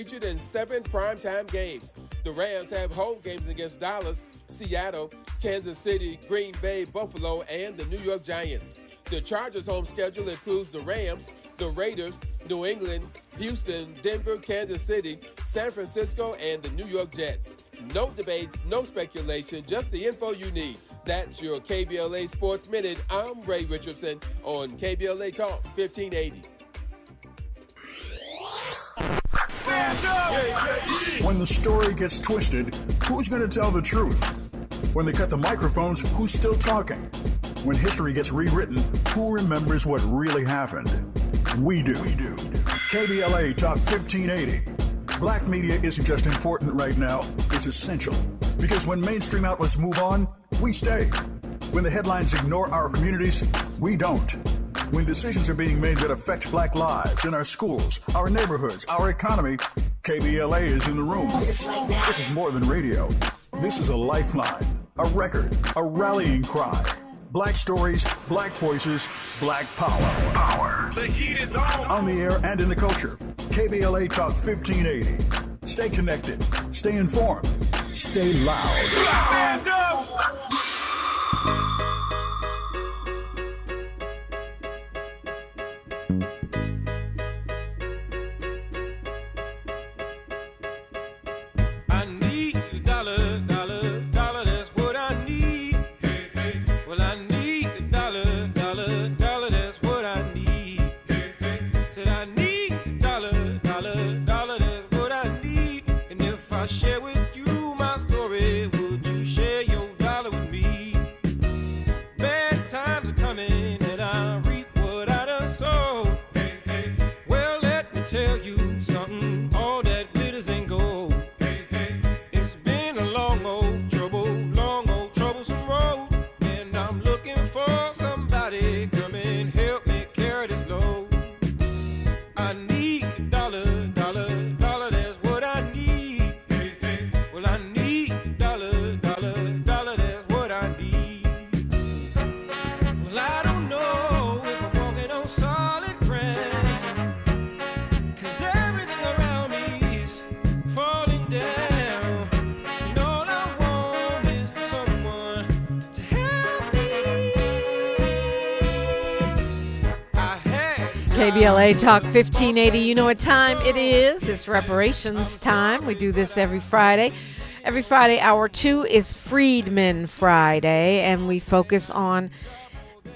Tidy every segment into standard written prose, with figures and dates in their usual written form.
Featured in 7 primetime games. The Rams have home games against Dallas, Seattle, Kansas City, Green Bay, Buffalo, and the New York Giants. The Chargers' home schedule includes the Rams, the Raiders, New England, Houston, Denver, Kansas City, San Francisco, and the New York Jets. No debates, no speculation, just the info you need. That's your KBLA Sports Minute. I'm Ray Richardson on KBLA Talk 1580. When the story gets twisted, who's going to tell the truth? When they cut the microphones, who's still talking? When history gets rewritten, who remembers what really happened? We do. KBLA Talk 1580. Black media isn't just important right now, it's essential. Because when mainstream outlets move on, we stay. When the headlines ignore our communities, we don't. When decisions are being made that affect black lives in our schools, our neighborhoods, our economy, KBLA is in the room. This is more than radio. This is a lifeline, a record, a rallying cry. Black stories, black voices, black power. The heat is on the air and in the culture. KBLA Talk 1580. Stay connected, stay informed, stay loud. Stand up! KBLA Talk 1580. You know what time it is. It's reparations time. We do this every Friday. Every Friday, hour 2 is Freedmen Friday, and we focus on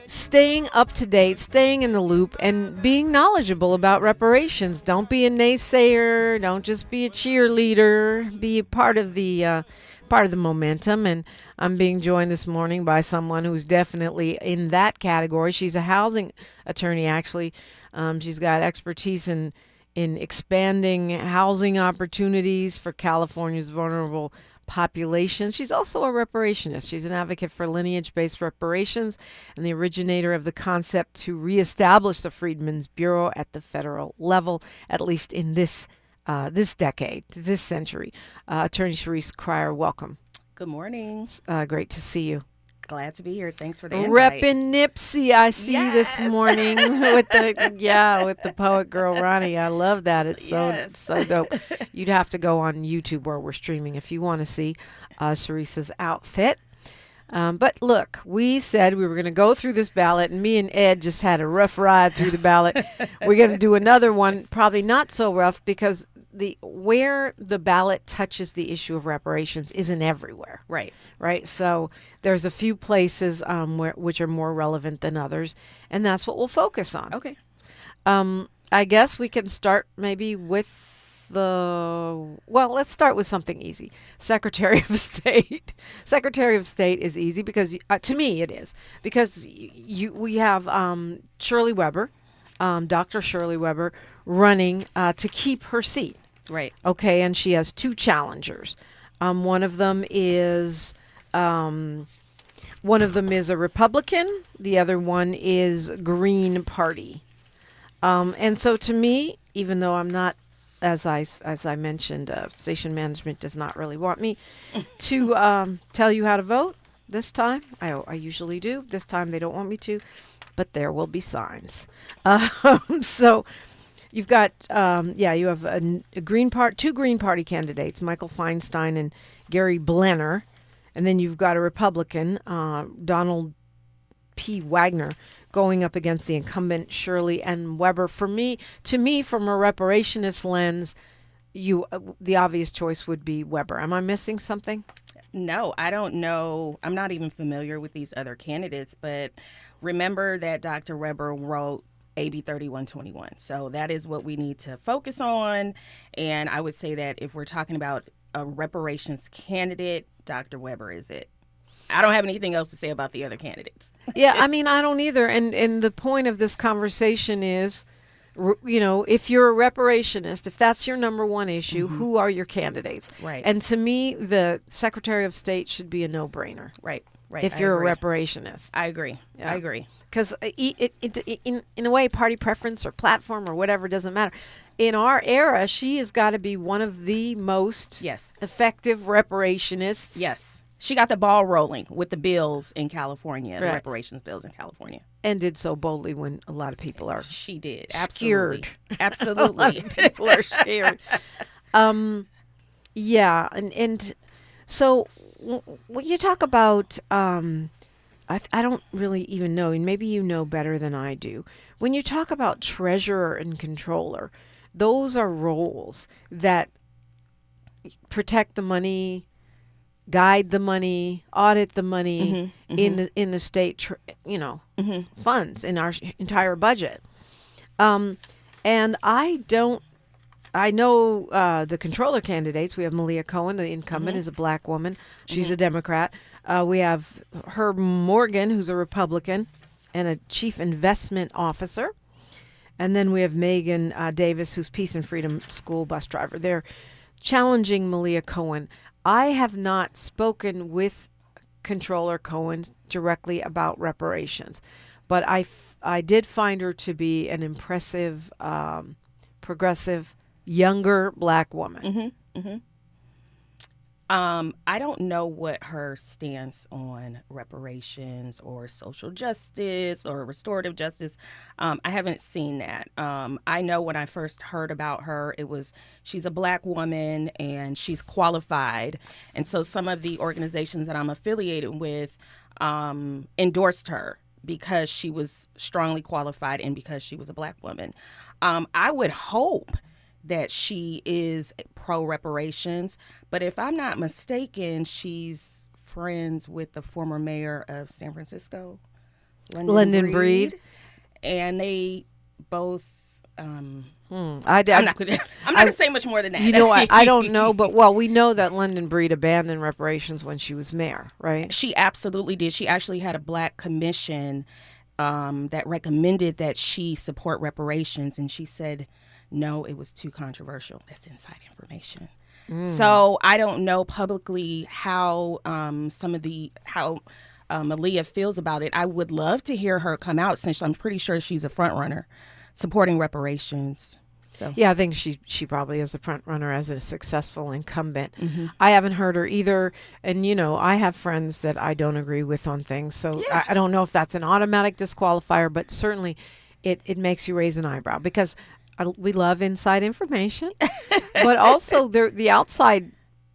staying up to date, staying in the loop, and being knowledgeable about reparations. Don't be a naysayer. Don't just be a cheerleader. Be a part of the momentum. And I'm being joined this morning by someone who's definitely in that category. She's a housing attorney, actually. She's got expertise in expanding housing opportunities for California's vulnerable populations. She's also a reparationist. She's an advocate for lineage-based reparations and the originator of the concept to reestablish the Freedmen's Bureau at the federal level, at least in this decade, this century. Attorney Cheryce Cryer, welcome. Good morning. Great to see you. Glad to be here. Thanks for the invite. Reppin' Nipsey, I see you this morning with the poet girl Ronnie. I love that. It's so dope. You'd have to go on YouTube where we're streaming if you want to see Cheryce's outfit. But look, we said we were going to go through this ballot, and me and Ed just had a rough ride through the ballot. We're going to do another one, probably not so rough, because where the ballot touches the issue of reparations isn't everywhere. Right. So there's a few places which are more relevant than others, and that's what we'll focus on. Okay. I guess we can start maybe with let's start with something easy. Secretary of State. Secretary of State is easy because, to me it is, because we have Shirley Weber, Dr. Shirley Weber, running to keep her seat. Right. Okay, and she has 2 challengers. One of them is a Republican. The other one is Green Party. And so to me, even though I'm not, as I mentioned, station management does not really want me to tell you how to vote this time. I usually do. This time they don't want me to, but there will be signs. So You've got, you have two Green Party candidates, Michael Feinstein and Gary Blenner. And then you've got a Republican, Donald P. Wagner, going up against the incumbent Shirley N. Weber. To me, from a reparationist lens, the obvious choice would be Weber. Am I missing something? No, I don't know. I'm not even familiar with these other candidates, but remember that Dr. Weber wrote AB 3121. So that is what we need to focus on. And I would say that if we're talking about a reparations candidate, Dr. Weber is it. I don't have anything else to say about the other candidates. Yeah, I mean, I don't either. And the point of this conversation is, if you're a reparationist, if that's your number one issue, who are your candidates? Right. And to me, the Secretary of State should be a no-brainer. Right. If you're a reparationist. I agree. Yeah. I agree. Because in a way, party preference or platform or whatever doesn't matter. In our era, she has got to be one of the most effective reparationists. Yes. She got the ball rolling with the bills in California, the Right. reparations bills in California. And did so boldly when a lot of people are She did. scared. Absolutely. A lot of people are scared. Yeah. And so when you talk about, I don't really even know, and maybe you know better than I do. When you talk about treasurer and controller, those are roles that protect the money, guide the money, audit the money in the state, funds in our entire budget. And I know the controller candidates. We have Malia Cohen, the incumbent, is a black woman. She's a Democrat. We have Herb Morgan, who's a Republican and a chief investment officer. And then we have Megan Davis, who's Peace and Freedom School bus driver. They're challenging Malia Cohen. I have not spoken with Controller Cohen directly about reparations, but I did find her to be an impressive, progressive, younger black woman. I don't know what her stance on reparations or social justice or restorative justice. I haven't seen that. I know when I first heard about her, she's a black woman and she's qualified. And so some of the organizations that I'm affiliated with endorsed her because she was strongly qualified and because she was a black woman. I would hope that she is pro-reparations, but if I'm not mistaken, she's friends with the former mayor of San Francisco, London Breed. And they both, I'm not going to say much more than that. I don't know, but we know that London Breed abandoned reparations when she was mayor, right? She absolutely did. She actually had a black commission that recommended that she support reparations, and she said, no, it was too controversial. That's inside information. So I don't know publicly how Malia feels about it. I would love to hear her come out since I'm pretty sure she's a front runner supporting reparations. So yeah, I think she probably is a front runner as a successful incumbent. I haven't heard her either, and I have friends that I don't agree with on things, so I don't know if that's an automatic disqualifier, but certainly it makes you raise an eyebrow because we love inside information, but also the outside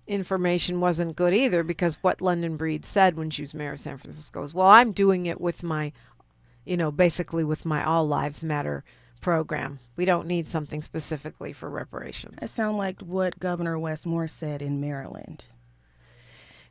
information wasn't good either, because what London Breed said when she was mayor of San Francisco is, well, I'm doing it with my, basically with my All Lives Matter program. We don't need something specifically for reparations. That sounds like what Governor Wes Moore said in Maryland.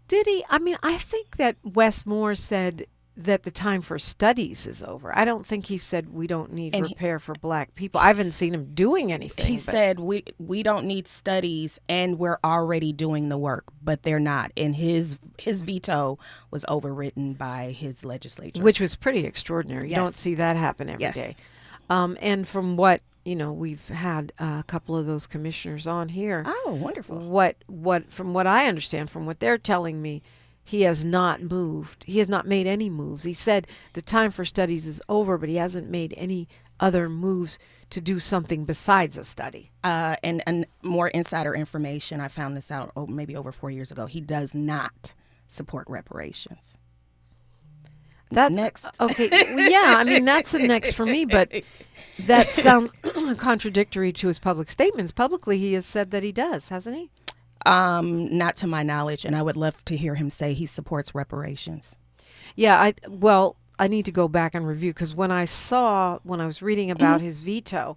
Did he? I mean, I think that Wes Moore said that the time for studies is over. I don't think he said we don't need repair for black people. I haven't seen him doing anything. He said we don't need studies and we're already doing the work, but they're not. And his veto was overridden by his legislature. Which was pretty extraordinary. You don't see that happen every day. And from what, we've had a couple of those commissioners on here. Oh, wonderful. From what I understand, from what they're telling me, he has not moved. He has not made any moves. He said the time for studies is over, but he hasn't made any other moves to do something besides a study. And more insider information, I found this out maybe over 4 years ago. He does not support reparations. That's next. Okay. Well, yeah, I mean, that's a next for me, but that sounds contradictory to his public statements. Publicly, he has said that he does, hasn't he? Not to my knowledge, and I would love to hear him say he supports reparations. Yeah, I need to go back and review, because when I was reading about his veto,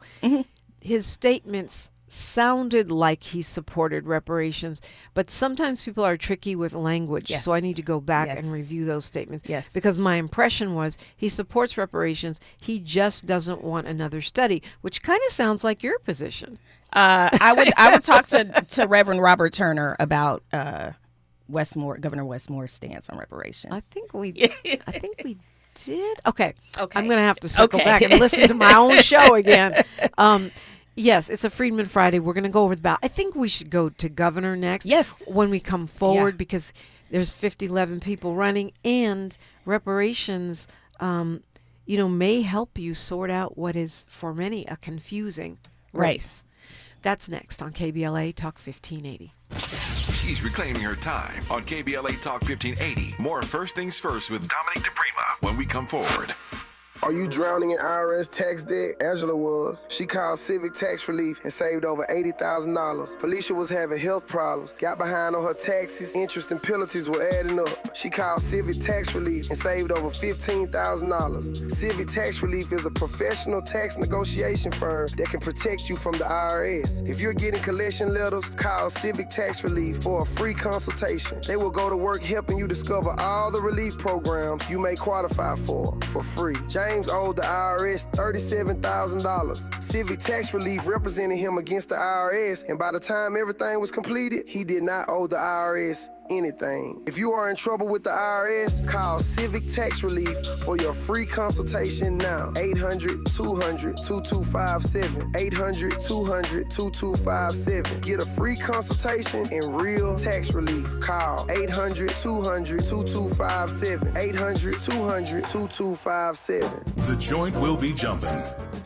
his statements sounded like he supported reparations, but sometimes people are tricky with language, Yes. so I need to go back Yes. and review those statements. Yes. Because my impression was he supports reparations, he just doesn't want another study, which kind of sounds like your position. I would talk to Reverend Robert Turner about Governor Westmore's stance on reparations. I think we did. Okay. Okay. I'm going to have to circle Okay. back and listen to my own show again. Yes, it's a Freedman Friday. We're going to go over the ballot. I think we should go to governor next. Yes. When we come forward, Yeah. because there's 11 people running, and reparations, may help you sort out what is, for many, a confusing race. That's next on KBLA Talk 1580. She's reclaiming her time on KBLA Talk 1580. More First Things First with Dominic DePrima when we come forward. Are you drowning in IRS tax debt? Angela was. She called Civic Tax Relief and saved over $80,000. Felicia was having health problems, got behind on her taxes, interest and penalties were adding up. She called Civic Tax Relief and saved over $15,000. Civic Tax Relief is a professional tax negotiation firm that can protect you from the IRS. If you're getting collection letters, call Civic Tax Relief for a free consultation. They will go to work helping you discover all the relief programs you may qualify for free. James owed the IRS $37,000. Civic Tax Relief represented him against the IRS, and by the time everything was completed, he did not owe the IRS anything. If you are in trouble with the IRS, call Civic Tax Relief for your free consultation now. 800-200-2257. 800-200-2257. Get a free consultation and real tax relief. Call 800-200-2257. 800-200-2257. The joint will be jumping.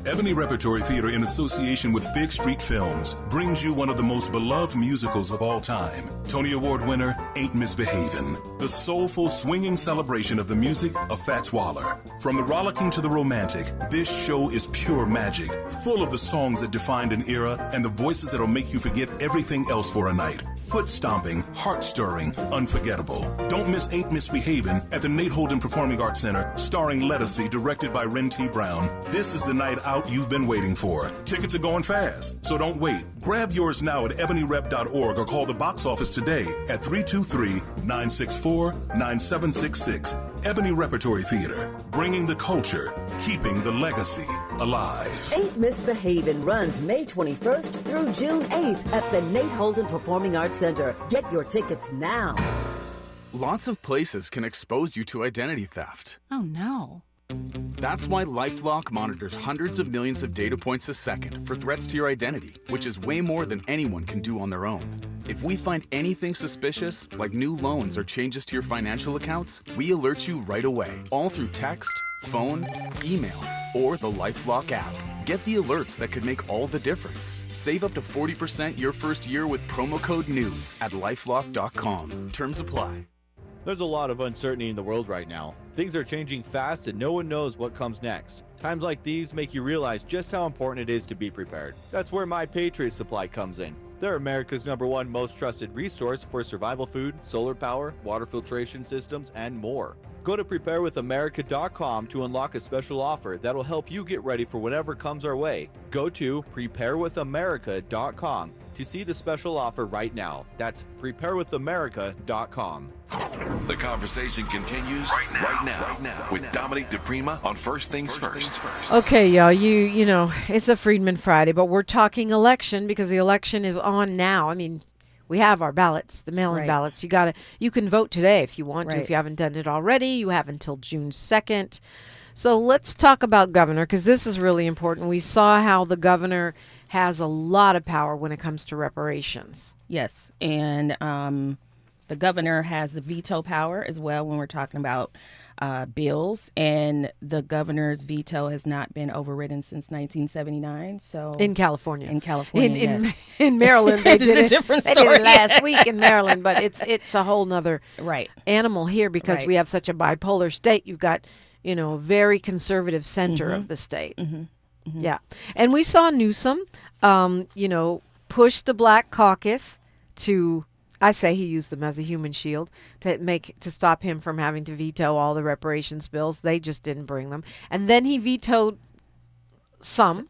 Ebony Repertory Theater, in association with Big Street Films, brings you one of the most beloved musicals of all time. Tony Award winner, Ain't Misbehavin'. The soulful, swinging celebration of the music of Fats Waller. From the rollicking to the romantic, this show is pure magic, full of the songs that defined an era and the voices that'll make you forget everything else for a night. Foot-stomping, heart-stirring, unforgettable. Don't miss Ain't Misbehavin' at the Nate Holden Performing Arts Center, starring Lettucey, directed by Ren T. Brown. This is the night out you've been waiting for. Tickets are going fast, so don't wait. Grab yours now at ebonyrep.org or call the box office today at 323-964-9766. Ebony Repertory Theater, bringing the culture, keeping the legacy alive. Ain't Misbehavin' runs May 21st through June 8th at the Nate Holden Performing Arts Center. Get your tickets now. Lots of places can expose you to identity theft. Oh no. That's why LifeLock monitors hundreds of millions of data points a second for threats to your identity, which is way more than anyone can do on their own. If we find anything suspicious, like new loans or changes to your financial accounts, we alert you right away, all through text, phone, email, or the LifeLock app. Get the alerts that could make all the difference. Save up to 40% your first year with promo code NEWS at lifelock.com. Terms apply. There's a lot of uncertainty in the world right now. Things are changing fast and no one knows what comes next. Times like these make you realize just how important it is to be prepared. That's where My Patriot Supply comes in. They're America's #1 most trusted resource for survival food, solar power, water filtration systems, and more. Go to preparewithamerica.com to unlock a special offer that'll help you get ready for whatever comes our way. Go to preparewithamerica.com to see the special offer right now. That's preparewithamerica.com. The conversation continues right now with Dominic DePrima on First Things First. Okay, y'all, you know, it's a Freedman Friday, but we're talking election because the election is on now. I mean, we have our ballots, the mail-in ballots. You can vote today if you want to. If you haven't done it already, you have until June 2nd. So let's talk about governor, because this is really important. We saw how the governor has a lot of power when it comes to reparations. Yes, and The governor has the veto power as well when we're talking about bills, and the governor's veto has not been overridden since 1979. So in California, yes. in Maryland, they did a different story. They did it last week in Maryland, but it's a whole nother right animal here because right. we have such a bipolar state. You've got a very conservative center of the state. Yeah, and we saw Newsom, push the Black Caucus to. I say he used them as a human shield to stop him from having to veto all the reparations bills. They just didn't bring them. And then he vetoed some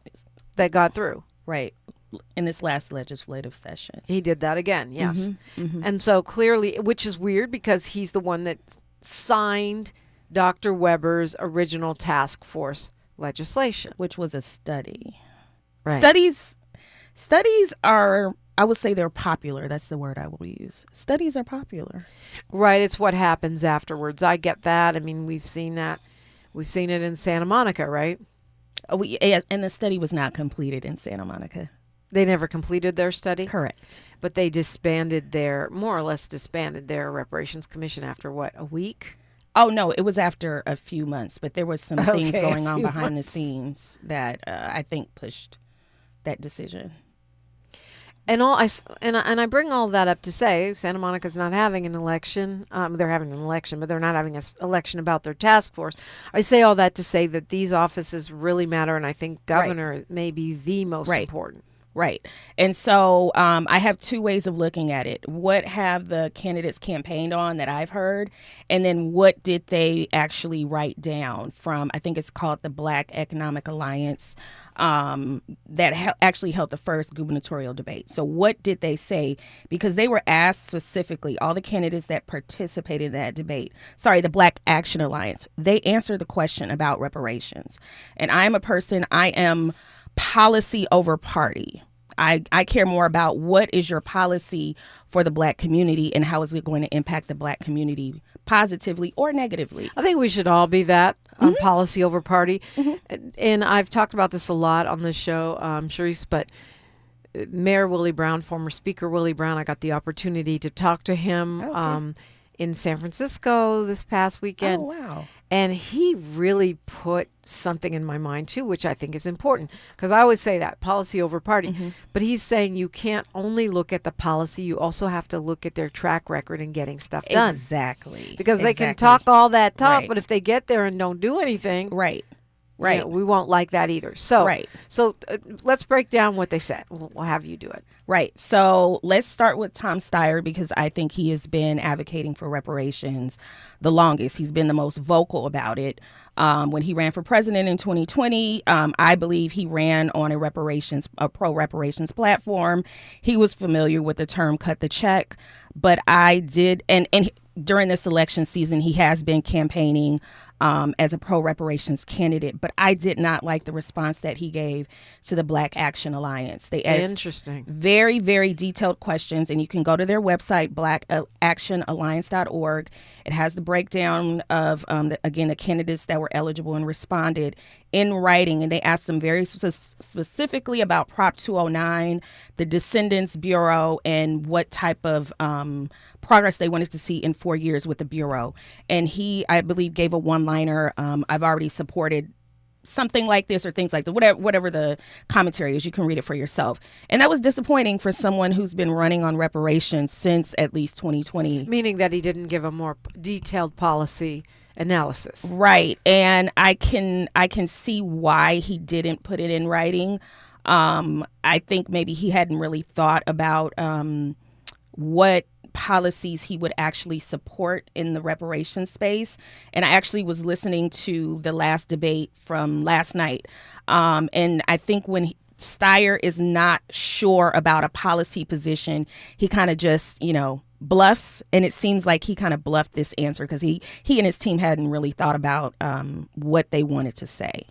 that got through. Right. In this last legislative session. He did that again, yes. And so clearly, which is weird because he's the one that signed Dr. Weber's original task force legislation. Which was a study. Right. Studies are... I would say they're popular. That's the word I will use. Studies are popular. Right. It's what happens afterwards. I get that. I mean, we've seen that. We've seen it in Santa Monica, right? And the study was not completed in Santa Monica. They never completed their study? Correct. But they more or less disbanded their reparations commission after what, a week? Oh, no, it was after a few months. But there was some things going on behind the scenes that I think pushed that decision. And I bring all that up to say Santa Monica's not having an election. They're having an election, but they're not having an election about their task force. I say all that to say that these offices really matter, and I think governor may be the most important. Right. And so I have two ways of looking at it. What have the candidates campaigned on that I've heard? And then what did they actually write down from, I think it's called the Black Economic Alliance, that actually held the first gubernatorial debate. So what did they say? Because they were asked specifically, all the candidates that participated in that debate, the Black Action Alliance, they answered the question about reparations. And I am policy over party. I care more about what is your policy for the Black community and how is it going to impact the Black community positively or negatively. I think we should all be that, policy over party. And I've talked about this a lot on the show, Cheryce, but Mayor Willie Brown, former Speaker Willie Brown, I got the opportunity to talk to him in San Francisco this past weekend. Oh, wow. And he really put something in my mind, too, which I think is important. Because I always say that, policy over party. But he's saying you can't only look at the policy, you also have to look at their track record in getting stuff done. Exactly. Because they can talk all that talk, but if they get there and don't do anything... Right. We won't like that either. So, let's break down what they said. We'll have you do it. Right. So let's start with Tom Steyer because I think he has been advocating for reparations the longest. He's been the most vocal about it. When he ran for president in 2020, I believe he ran on a pro-reparations platform. He was familiar with the term cut the check, but I did, and during this election season, he has been campaigning as a pro-reparations candidate, but I did not like the response that he gave to the Black Action Alliance. They asked very, very detailed questions, and you can go to their website, blackactionalliance.org. It has the breakdown of, the candidates that were eligible and responded in writing, and they asked them very specifically about Prop 209, the Descendants Bureau, and what type of progress they wanted to see in 4 years with the Bureau. And he, I believe, gave a one-liner, I've already supported something like this or things like that, whatever the commentary is, you can read it for yourself. And that was disappointing for someone who's been running on reparations since at least 2020. Meaning that he didn't give a more detailed policy analysis. Right. And I can see why he didn't put it in writing. I think maybe he hadn't really thought about what policies he would actually support in the reparations space. And I actually was listening to the last debate from last night. And I think when Steyer is not sure about a policy position, he kind of just, bluffs. And it seems like he kind of bluffed this answer because he and his team hadn't really thought about what they wanted to say.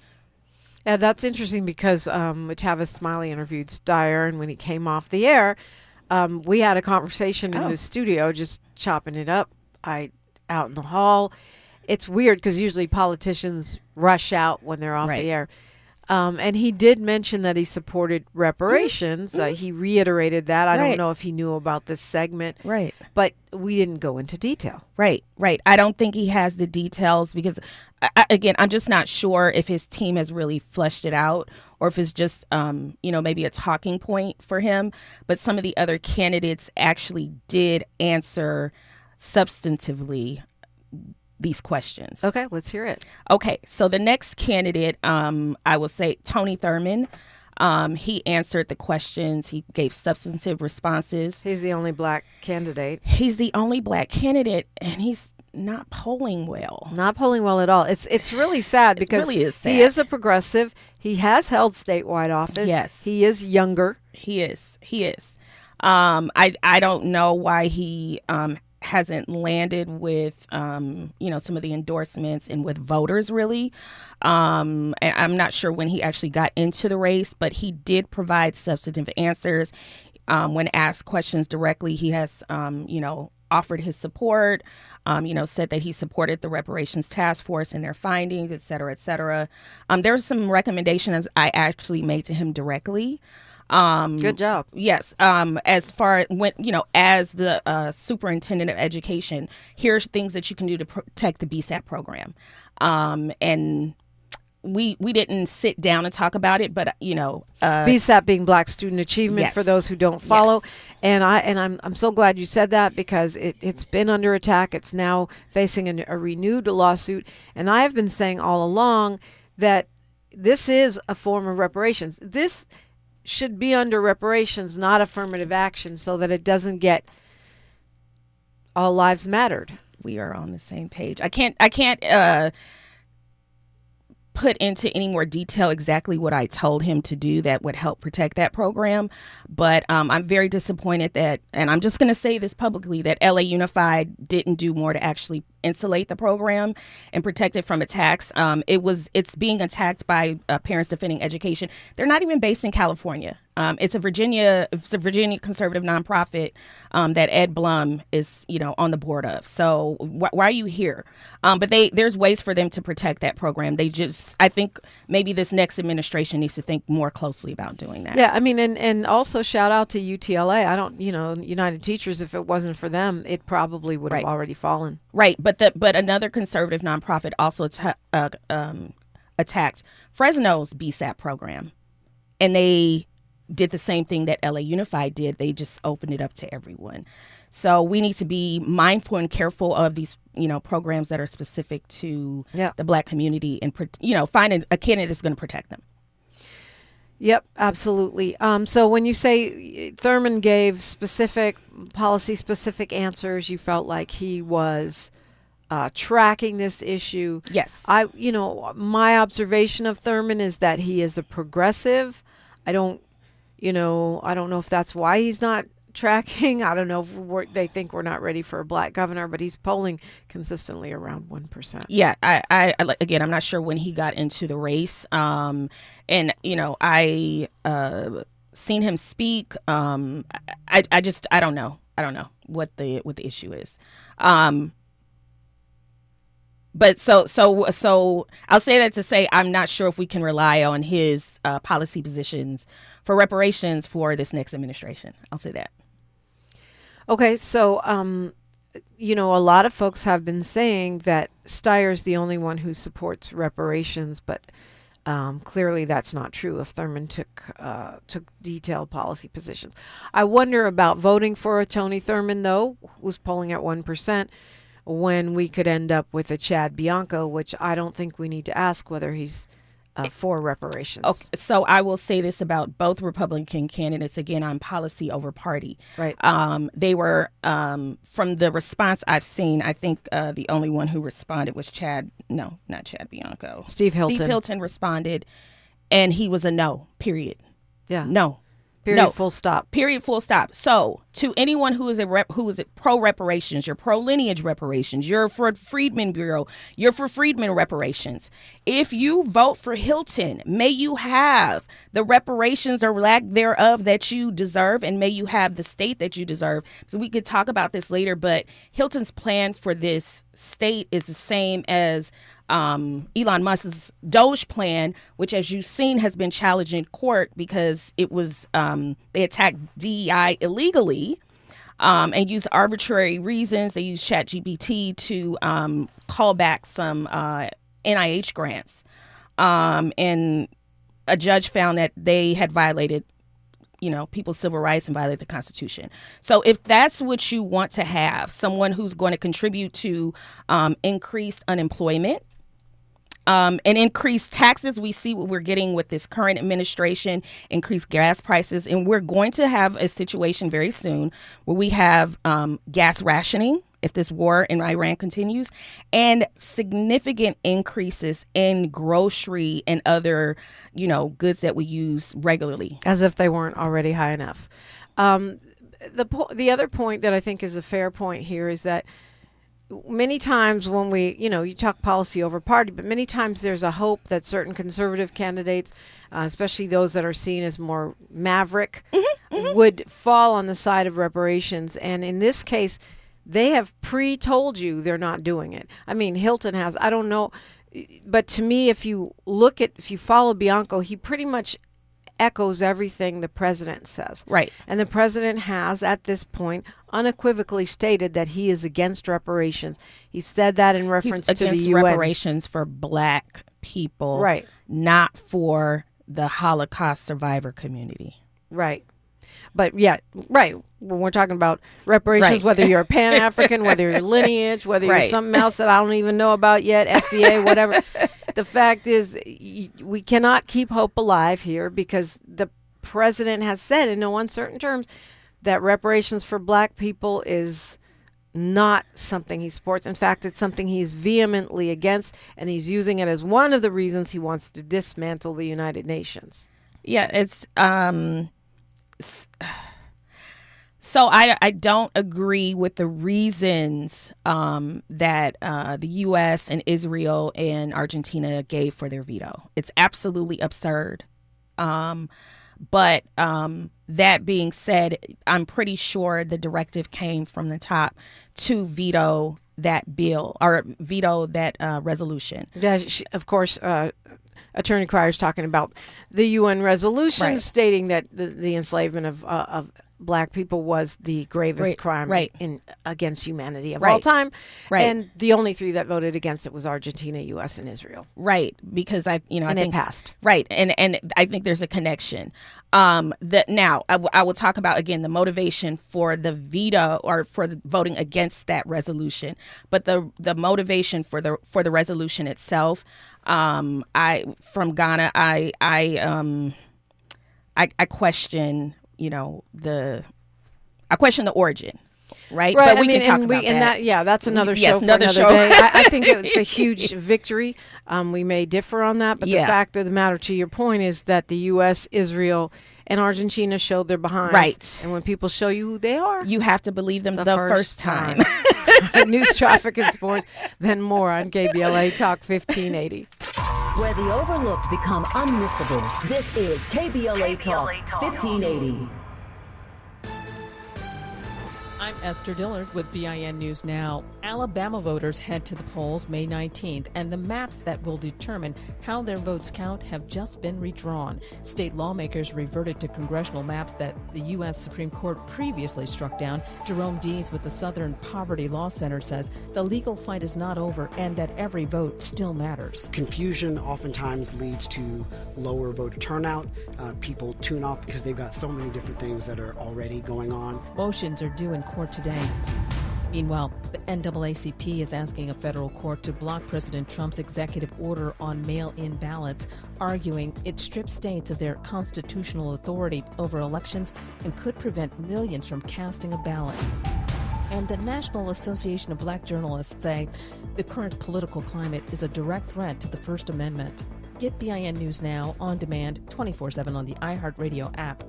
Yeah, that's interesting because Tavis Smiley interviewed Steyer, and when he came off the air, we had a conversation in the studio, just chopping it up out in the hall. It's weird because usually politicians rush out when they're off the air. And he did mention that he supported reparations. He reiterated that. I don't know if he knew about this segment. Right. But we didn't go into detail. Right. I don't think he has the details because, again, I'm just not sure if his team has really fleshed it out or if it's just, maybe a talking point for him. But some of the other candidates actually did answer substantively these questions. Okay, let's hear it. Okay, so the next candidate, I will say Tony Thurmond. He answered the questions. He gave substantive responses. He's the only black candidate. He's the only black candidate, and he's not polling well. Not polling well at all. It's really sad because really is sad. He is a progressive. He has held statewide office. Yes. He is younger. He is. I don't know why he hasn't landed with some of the endorsements and with voters really. And I'm not sure when he actually got into the race, but he did provide substantive answers. When asked questions directly, he has offered his support, said that he supported the Reparations Task Force and their findings, et cetera, et cetera. There's some recommendations I actually made to him directly. Good job. Yes. As far when as the superintendent of education, here's things that you can do to protect the BSAP program. And we didn't sit down and talk about it, but BSAP being Black Student Achievement, yes. for those who don't follow. Yes. And I'm so glad you said that because it's been under attack. It's now facing a renewed lawsuit, and I have been saying all along that this is a form of reparations. This should be under reparations, not affirmative action, so that it doesn't get all lives mattered. We are on the same page. I can't put into any more detail exactly what I told him to do that would help protect that program. But I'm very disappointed that, and I'm just going to say this publicly, that LA Unified didn't do more to actually insulate the program and protect it from attacks. It's being attacked by Parents Defending Education. They're not even based in California. It's a Virginia conservative nonprofit that Ed Blum is, on the board of. So why are you here? But there's ways for them to protect that program. I think maybe this next administration needs to think more closely about doing that. Yeah, I mean, and also shout out to UTLA. I don't, United Teachers, if it wasn't for them, it probably would have already fallen. Right, but another conservative nonprofit also attacked Fresno's BSAP program, and they did the same thing that LA Unified did. They just opened it up to everyone. So we need to be mindful and careful of these, programs that are specific to the Black community, and finding a candidate that's going to protect them. Yep, absolutely. So when you say Thurmond gave policy-specific answers, you felt like he was tracking this issue. Yes. My observation of Thurmond is that he is a progressive. I don't know if that's why he's not tracking. I don't know if they think we're not ready for a Black governor, but he's polling consistently around 1%. Yeah, again, I'm not sure when he got into the race. I seen him speak. I don't know. I don't know what the issue is. But so I'll say that to say I'm not sure if we can rely on his policy positions for reparations for this next administration. I'll say that. Okay, so a lot of folks have been saying that Steyer's the only one who supports reparations, but clearly that's not true if Thurmond took detailed policy positions. I wonder about voting for a Tony Thurmond, though, who's polling at 1%. When we could end up with a Chad Bianco, which I don't think we need to ask whether he's for reparations. Okay, so I will say this about both Republican candidates, again, on policy over party. Right. They were, from the response I've seen, I think the only one who responded was not Chad Bianco. Steve Hilton. Steve Hilton responded, and he was a no, period. Yeah. No. Period, no. full stop. Period, full stop. So, to anyone who is pro reparations, you're pro lineage reparations, you're for Freedmen Bureau, you're for Freedmen reparations. If you vote for Hilton, may you have the reparations or lack thereof that you deserve, and may you have the state that you deserve. So we could talk about this later, but Hilton's plan for this state is the same as Elon Musk's Doge plan, which, as you've seen, has been challenged in court because it was they attacked DEI illegally and used arbitrary reasons. They used ChatGPT to call back some NIH grants, and a judge found that they had violated, people's civil rights and violate the Constitution. So if that's what you want to have, someone who's going to contribute to increased unemployment, and increased taxes. We see what we're getting with this current administration, increased gas prices, and we're going to have a situation very soon where we have gas rationing if this war in Iran continues, and significant increases in grocery and other, goods that we use regularly. As if they weren't already high enough. The other point that I think is a fair point here is that many times when we, you talk policy over party, but many times there's a hope that certain conservative candidates, especially those that are seen as more maverick, would fall on the side of reparations. And in this case, they have pre-told you they're not doing it. I mean, Hilton has, I don't know, but to me, if you follow Bianco, he pretty much echoes everything the president says. Right. And the president has, at this point, unequivocally stated that he is against reparations. He said that in reference to the UN. He's against reparations for Black people, right? Not for the Holocaust survivor community. Right. But yeah, right. When we're talking about reparations, whether you're a Pan-African, whether you're lineage, whether you're something else that I don't even know about yet, FBA, whatever. The fact is, we cannot keep hope alive here because the president has said in no uncertain terms that reparations for Black people is not something he supports. In fact, it's something he's vehemently against, and he's using it as one of the reasons he wants to dismantle the United Nations. Yeah, it's so I don't agree with the reasons that the U.S. and Israel and Argentina gave for their veto. It's absolutely absurd. But that being said, I'm pretty sure the directive came from the top to veto that bill or veto that resolution. Yeah, of course. Attorney Cryer is talking about the UN resolution stating that the enslavement of Black people was the gravest crime against humanity of all time. Right. And the only three that voted against it was Argentina, U.S., and Israel. Right. Because I think it passed. Right. And I think there's a connection. Now I will talk about again the motivation for the veto or for the voting against that resolution, but the motivation for the resolution itself. From Ghana, I question, I question the origin, right? Right. But we can talk about that. That's another show for another day. I think it's a huge victory. We may differ on that, but the fact of the matter, to your point, is that the U.S., Israel, and Argentina showed their behinds. Right. And when people show you who they are, you have to believe them the first time. News, traffic, and sports, then more on KBLA Talk 1580. Where the overlooked become unmissable. This is KBLA Talk 1580. I'm Esther Dillard with BIN News Now. Alabama voters head to the polls May 19th, and the maps that will determine how their votes count have just been redrawn. State lawmakers reverted to congressional maps that the U.S. Supreme Court previously struck down. Jerome Dees with the Southern Poverty Law Center says the legal fight is not over and that every vote still matters. Confusion oftentimes leads to lower voter turnout. People tune off because they've got so many different things that are already going on. Motions are due in court today. Meanwhile, the NAACP is asking a federal court to block President Trump's executive order on mail-in ballots, arguing it strips states of their constitutional authority over elections and could prevent millions from casting a ballot. And the National Association of Black Journalists say the current political climate is a direct threat to the First Amendment. Get BIN News Now on demand 24/7 on the iHeartRadio app.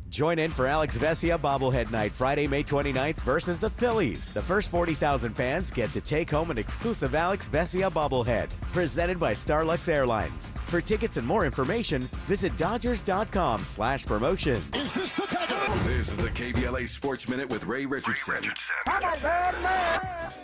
Join in for Alex Vesia bobblehead night Friday, May 29th versus the Phillies. The first 40,000 fans get to take home an exclusive Alex Vesia bobblehead presented by Starlux Airlines. For tickets and more information, visit Dodgers.com/promotions. This is the KBLA Sports Minute with Ray Richardson.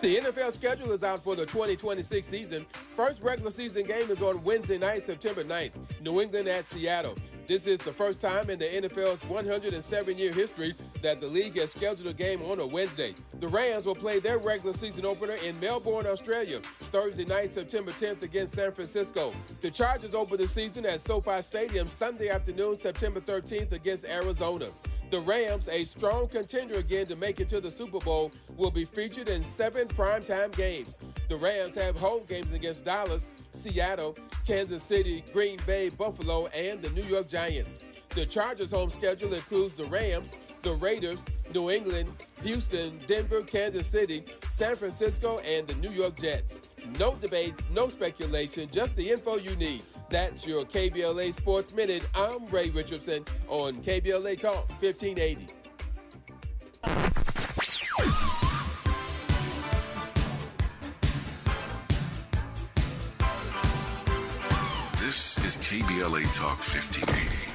The NFL schedule is out for the 2026 season. First regular season game is on Wednesday night, September 9th, New England at Seattle. This is the first time in the NFL's 107-year history that the league has scheduled a game on a Wednesday. The Rams will play their regular season opener in Melbourne, Australia, Thursday night, September 10th against San Francisco. The Chargers open the season at SoFi Stadium Sunday afternoon, September 13th against Arizona. The Rams, a strong contender again to make it to the Super Bowl, will be featured in 7 primetime games. The Rams have home games against Dallas, Seattle, Kansas City, Green Bay, Buffalo, and the New York Giants. The Chargers' home schedule includes the Rams, the Raiders, New England, Houston, Denver, Kansas City, San Francisco, and the New York Jets. No debates, no speculation, just the info you need. That's your KBLA Sports Minute. I'm Ray Richardson on KBLA Talk 1580. This is KBLA Talk 1580.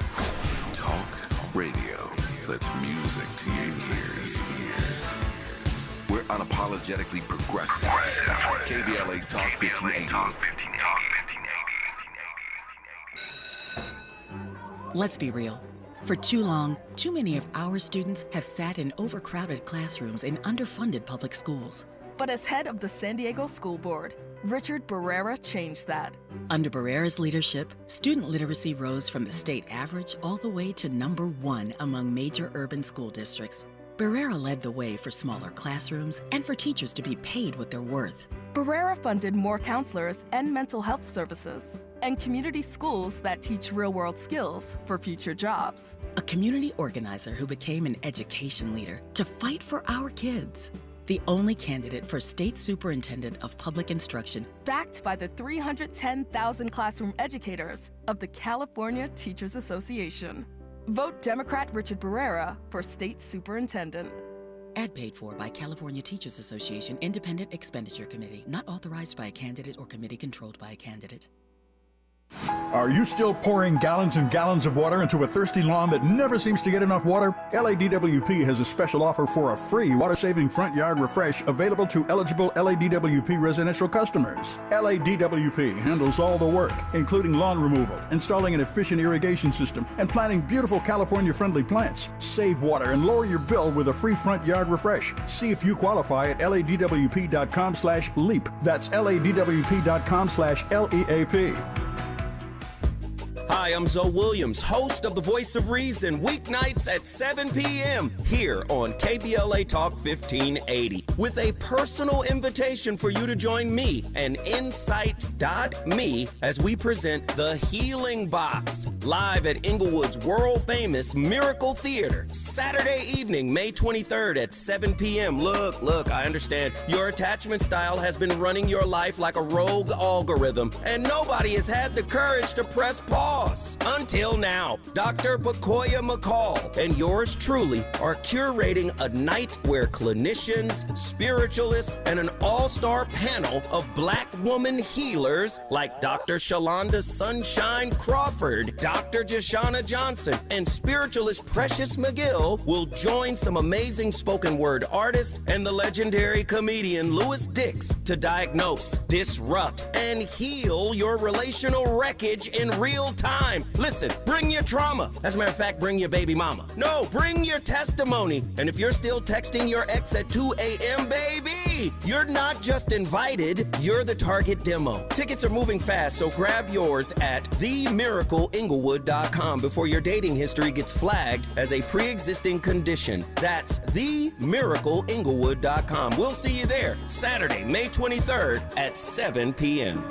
Talk radio. That's music to your ears. We're unapologetically progressive. KBLA Talk 1580. Let's be real. For too long, too many of our students have sat in overcrowded classrooms in underfunded public schools. But as head of the San Diego School Board, Richard Barrera changed that. Under Barrera's leadership, student literacy rose from the state average all the way to #1 among major urban school districts. Barrera led the way for smaller classrooms and for teachers to be paid what they're worth. Barrera funded more counselors and mental health services, and community schools that teach real-world skills for future jobs. A community organizer who became an education leader to fight for our kids. The only candidate for State Superintendent of Public Instruction. Backed by the 310,000 classroom educators of the California Teachers Association. Vote Democrat Richard Barrera for State Superintendent. Ad paid for by California Teachers Association Independent Expenditure Committee. Not authorized by a candidate or committee controlled by a candidate. Are you still pouring gallons and gallons of water into a thirsty lawn that never seems to get enough water? LADWP has a special offer for a free water-saving front yard refresh available to eligible LADWP residential customers. LADWP handles all the work, including lawn removal, installing an efficient irrigation system, and planting beautiful California-friendly plants. Save water and lower your bill with a free front yard refresh. See if you qualify at LADWP.com/LEAP. That's LADWP.com/LEAP. Hi, I'm Zoe Williams, host of The Voice of Reason, weeknights at 7 p.m. here on KBLA Talk 1580, with a personal invitation for you to join me and Insight.me as we present The Healing Box, live at Inglewood's world-famous Miracle Theater, Saturday evening, May 23rd at 7 p.m. Look, I understand your attachment style has been running your life like a rogue algorithm, and nobody has had the courage to press pause. Until now, Dr. Pacoya McCall and yours truly are curating a night where clinicians, spiritualists, and an all-star panel of Black woman healers like Dr. Shalonda Sunshine Crawford, Dr. Jashana Johnson, and spiritualist Precious McGill will join some amazing spoken word artists and the legendary comedian Louis Dix to diagnose, disrupt, and heal your relational wreckage in real time. Listen, bring your trauma. As a matter of fact, bring your baby mama. No, bring your testimony. And if you're still texting your ex at 2 a.m., baby, you're not just invited, you're the target demo. Tickets are moving fast, so grab yours at themiracleinglewood.com before your dating history gets flagged as a pre-existing condition. That's themiracleinglewood.com. We'll see you there Saturday, May 23rd at 7 p.m.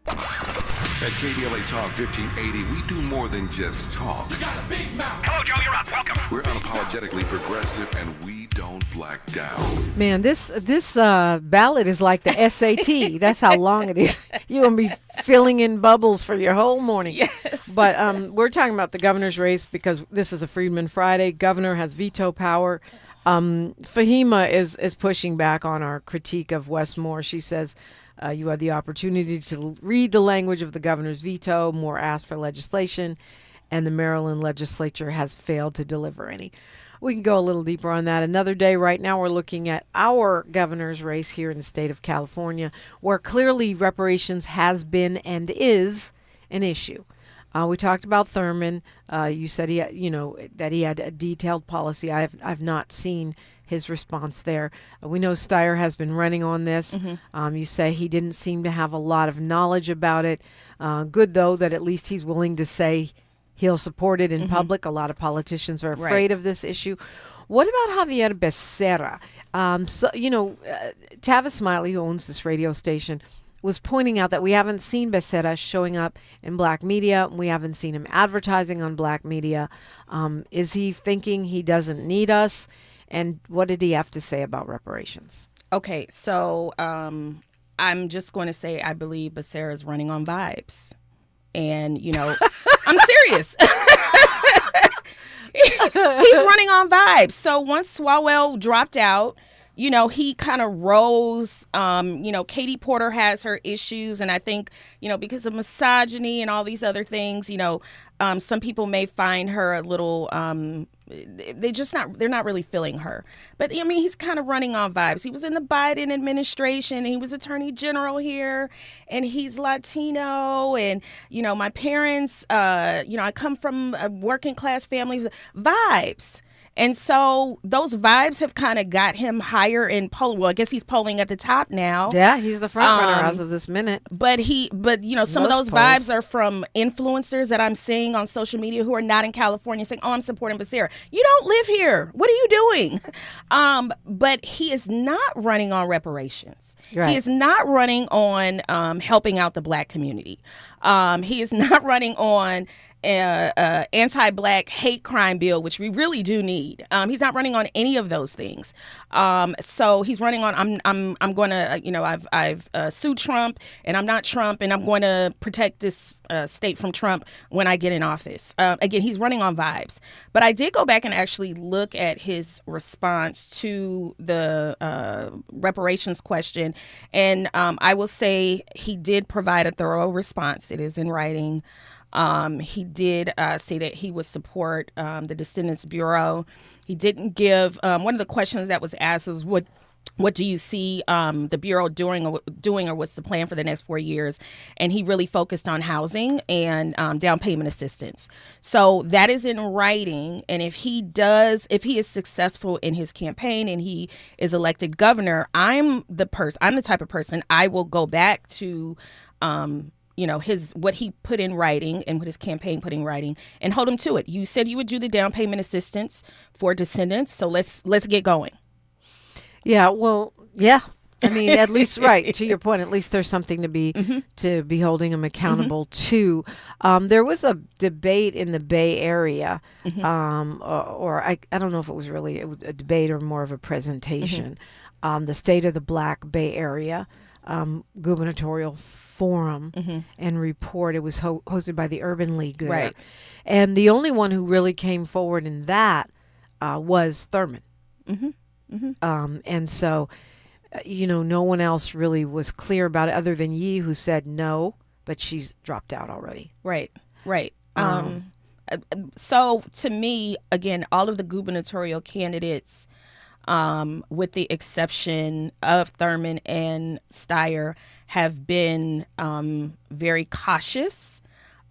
At KBLA Talk 1580, we do more than just talk. You got a big mouth. Hello, Joe, you're up. Welcome. We're unapologetically progressive, and we don't black down. Man, this ballot is like the SAT. That's how long it is. You're going to be filling in bubbles for your whole morning. Yes. But we're talking about the governor's race because this is a Freedman Friday. Governor has veto power. Fahima is pushing back on our critique of Wes Moore. She says, you had the opportunity to read the language of the governor's veto. Moore asked for legislation, and the Maryland legislature has failed to deliver any. We can go a little deeper on that another day. Right now, we're looking at our governor's race here in the state of California, where clearly reparations has been and is an issue. We talked about Thurman. You said that he had a detailed policy. I've not seen his response there. We know Steyer has been running on this. You say he didn't seem to have a lot of knowledge about it. Good, though, that at least he's willing to say he'll support it in public. A lot of politicians are afraid of this issue. What about Javier Becerra? Tavis Smiley, who owns this radio station, was pointing out that we haven't seen Becerra showing up in black media. We haven't seen him advertising on black media. Is he thinking he doesn't need us? And what did he have to say about reparations? Okay, so I'm just going to say I believe Becerra is running on vibes. And, I'm serious. He's running on vibes. So once Swalwell dropped out, he kind of rose. Katie Porter has her issues. And I think, because of misogyny and all these other things, some people may find her a little, they're not really feeling her. But, he's kind of running on vibes. He was in the Biden administration. He was attorney general here. And he's Latino. And, my parents, I come from a working class family. Vibes. And so those vibes have kind of got him higher in polling. Well, I guess he's polling at the top now. Yeah, he's the front runner as of this minute. But some of those vibes are from influencers that I'm seeing on social media who are not in California saying, "Oh, I'm supporting Becerra." You don't live here. What are you doing? But he is not running on reparations. Right. He is not running on helping out the black community. He is not running on anti-black hate crime bill, which we really do need. He's not running on any of those things. So he's running on. I'm going to. I've sued Trump, and I'm not Trump, and I'm going to protect this state from Trump when I get in office. Again, he's running on vibes. But I did go back and actually look at his response to the reparations question, and I will say he did provide a thorough response. It is in writing. He did say that he would support the Descendants Bureau. He didn't give one of the questions that was asked is what do you see the Bureau doing or what's the plan for the next 4 years? And he really focused on housing and down payment assistance. So that is in writing. And if he is successful in his campaign and he is elected governor, I'm the type of person I will go back to what he put in writing and what his campaign put in writing and hold him to it. You said you would do the down payment assistance for descendants. So let's get going. Yeah. Well, yeah. I mean, at least, right, to your point, at least there's something to be holding him accountable to. There was a debate in the Bay Area, or I don't know if it was really a debate or more of a presentation, the State of the Black Bay Area gubernatorial forum and report. It was hosted by the Urban League there. Right. And the only one who really came forward in that was Thurman. And so, no one else really was clear about it other than Yee, who said no, but she's dropped out already. Right. So to me, again, all of the gubernatorial candidates, with the exception of Thurman and Steyer, have been very cautious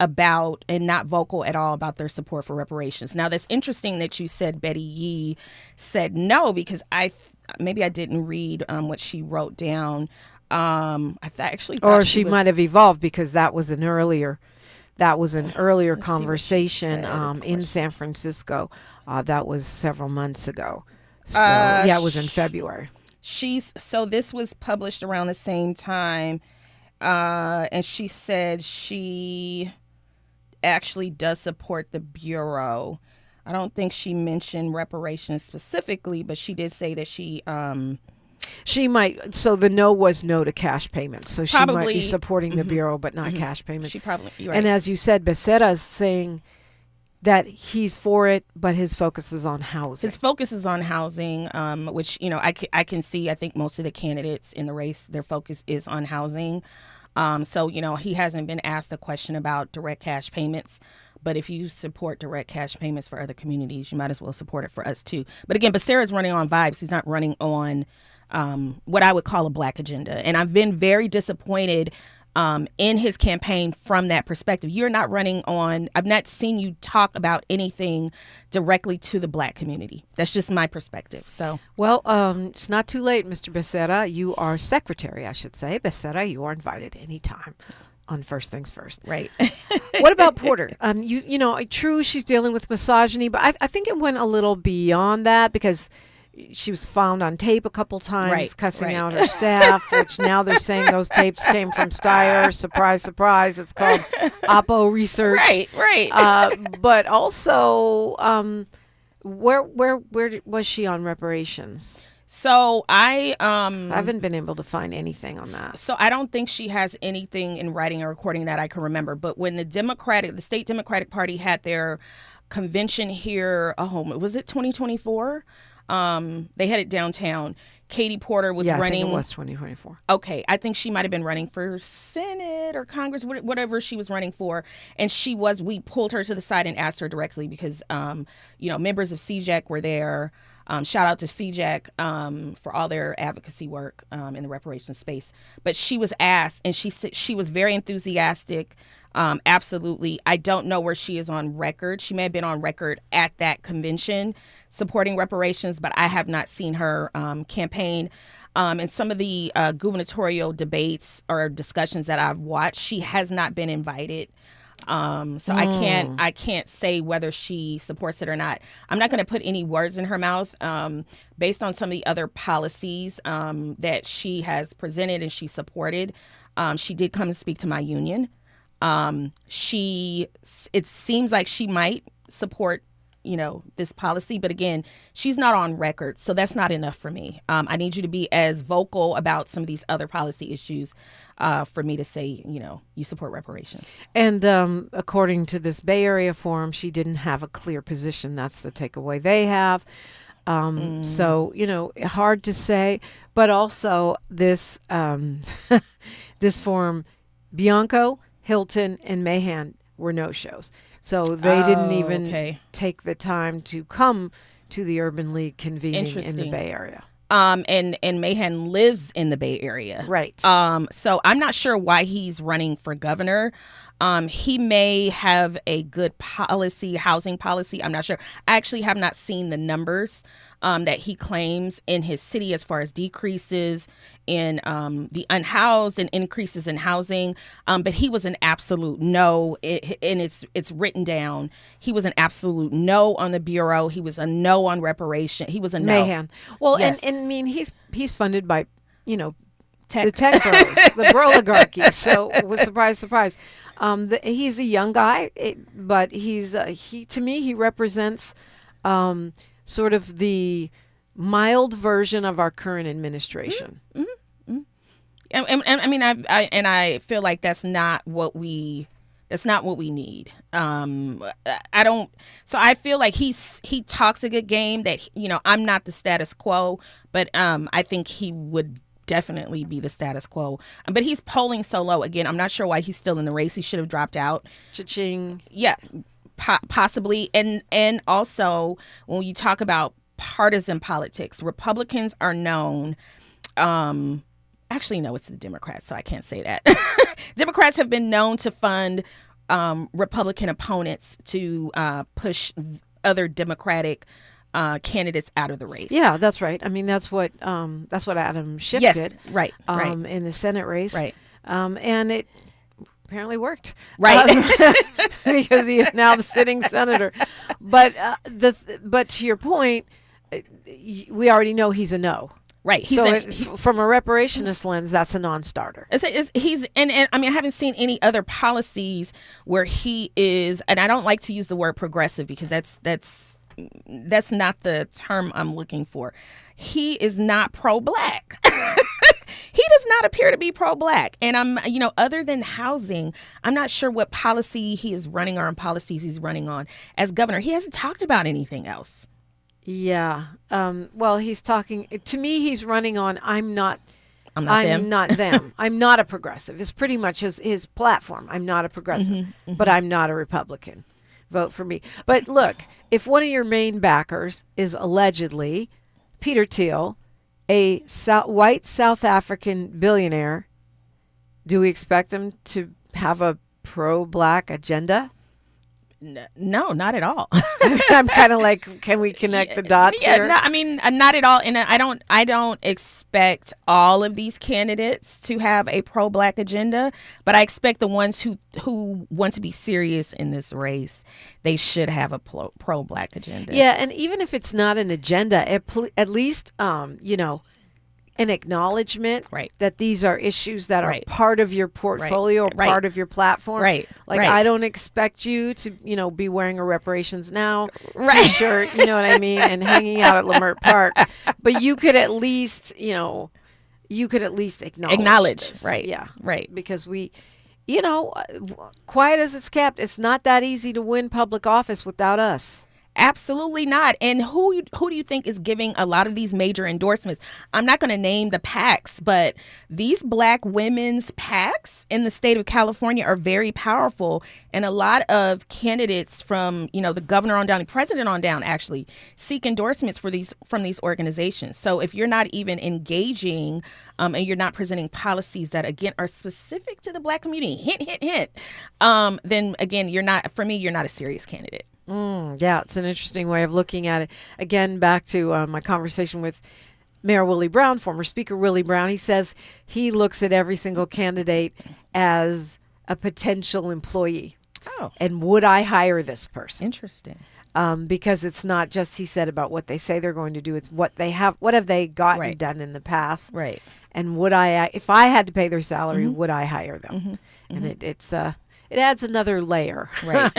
about and not vocal at all about their support for reparations. Now, that's interesting that you said Betty Yee said no, because maybe I didn't read what she wrote down. Or she might have evolved, because that was an earlier conversation in San Francisco. That was several months ago. So it was in February. So this was published around the same time, and she said she actually does support the Bureau. I don't think she mentioned reparations specifically, but she did say that she might. So the no was no to cash payments. So she might be supporting the Bureau, but not cash payments. She probably. You're right. And as you said, Becerra is saying that he's for it, but his focus is on housing. His focus is on housing, which, I can see. I think most of the candidates in the race, their focus is on housing. So, he hasn't been asked a question about direct cash payments. But if you support direct cash payments for other communities, you might as well support it for us too. But again, Becerra's running on vibes. He's not running on what I would call a black agenda. And I've been very disappointed in his campaign from that perspective. You're not running on, I've not seen you talk about anything directly to the black community. That's just my perspective. So, well, it's not too late, Mr. Becerra. You are secretary, I should say. Becerra, you are invited anytime on First Things First. Right. What about Porter? You know, true, she's dealing with misogyny, but I think it went a little beyond that because she was found on tape a couple times cussing out her staff, which now they're saying those tapes came from Steyer. Surprise, surprise. It's called Oppo research. Right. But also, where was she on reparations? So I haven't been able to find anything on that. So I don't think she has anything in writing or recording that I can remember. But when the state Democratic Party had their convention here, was it 2024? They had it downtown. Katie Porter was running. I think it was 2024. Okay, I think she might have been running for Senate or Congress, whatever she was running for. And we pulled her to the side and asked her directly because, members of CJAC were there. Shout out to CJAC for all their advocacy work in the reparations space. But she was asked, and she was very enthusiastic. Absolutely. I don't know where she is on record. She may have been on record at that convention supporting reparations, but I have not seen her campaign. In some of the gubernatorial debates or discussions that I've watched, she has not been invited. So I can't say whether she supports it or not. I'm not going to put any words in her mouth. Based on some of the other policies that she has presented and she supported, she did come and speak to my union. It seems like she might support, this policy, but again, she's not on record, so that's not enough for me. I need you to be as vocal about some of these other policy issues for me to say, you support reparations. And according to this Bay Area forum, she didn't have a clear position. That's the takeaway they have. So, hard to say, but also this this forum, Bianco, Hilton, and Mahan were no-shows. So they didn't even take the time to come to the Urban League convening in the Bay Area. And Mahan lives in the Bay Area. Right. So I'm not sure why he's running for governor. He may have a good housing policy. I'm not sure. I actually have not seen the numbers that he claims in his city as far as decreases in the unhoused and increases in housing. But he was an absolute no, and it's written down. He was an absolute no on the Bureau. He was a no on reparation. He was a no. Mahan. Well, yes. and I mean, he's funded by, the tech bros, the oligarchy. So it was surprise. He's a young guy, but to me, he represents sort of the mild version of our current administration. Mm-hmm. And I mean, I feel like that's not what we need. I don't. So I feel like he talks a good game. That I'm not the status quo, but I think he would definitely be the status quo. But he's polling so low. Again, I'm not sure why he's still in the race. He should have dropped out. Cha-ching. Yeah, possibly. And also, when you talk about partisan politics, Republicans are known. Actually, no, it's the Democrats, so I can't say that. Democrats have been known to fund Republican opponents to push other Democratic candidates out of the race. Yeah, that's right. I mean, that's what Adam Schiff did. Right. In the Senate race. Right. And it apparently worked. Right. Because he is now the sitting senator. But to your point, we already know he's a no. Right. From a reparationist lens, that's a non-starter. He's I mean, I haven't seen any other policies where he is, and I don't like to use the word progressive because that's not the term I'm looking for. He is not pro-black. He does not appear to be pro-black. And I'm, other than housing, I'm not sure what policy he is running or on policies he's running on as governor. He hasn't talked about anything else. Yeah. Well, he's talking to me. He's running on. I'm not them. I'm not a progressive. It's pretty much his platform. I'm not a progressive, but I'm not a Republican. vote for me. But look, if one of your main backers is allegedly Peter Thiel, a white South African billionaire, do we expect him to have a pro-black agenda? No, not at all. I'm kind of like, can we connect the dots here? No, I mean, not at all. And I don't expect all of these candidates to have a pro-black agenda, but I expect the ones who want to be serious in this race, they should have a pro-black agenda. Yeah, and even if it's not an agenda, at least, an acknowledgement that these are issues that are part of your portfolio or part of your platform. Right. Like, I don't expect you to, be wearing a Reparations Now t-shirt, you know what I mean, and hanging out at Leimert Park. But you could at least, acknowledge this. Right. Yeah. Right. Because we, quiet as it's kept, it's not that easy to win public office without us. Absolutely not. And who do you think is giving a lot of these major endorsements? I'm not going to name the PACs, but these Black women's PACs in the state of California are very powerful. And a lot of candidates from, the governor on down, the president on down, actually seek endorsements from these organizations. So if you're not even engaging and you're not presenting policies that, again, are specific to the Black community, hint, then, again, you're not a serious candidate. Yeah, it's an interesting way of looking at it. Again, back to my conversation with Mayor Willie Brown, former Speaker Willie Brown. He says he looks at every single candidate as a potential employee. Oh. And would I hire this person? Interesting. Because it's not just, he said, about what they say they're going to do. It's what have they gotten done in the past. Right. And would I, if I had to pay their salary, would I hire them? And it adds another layer. Right.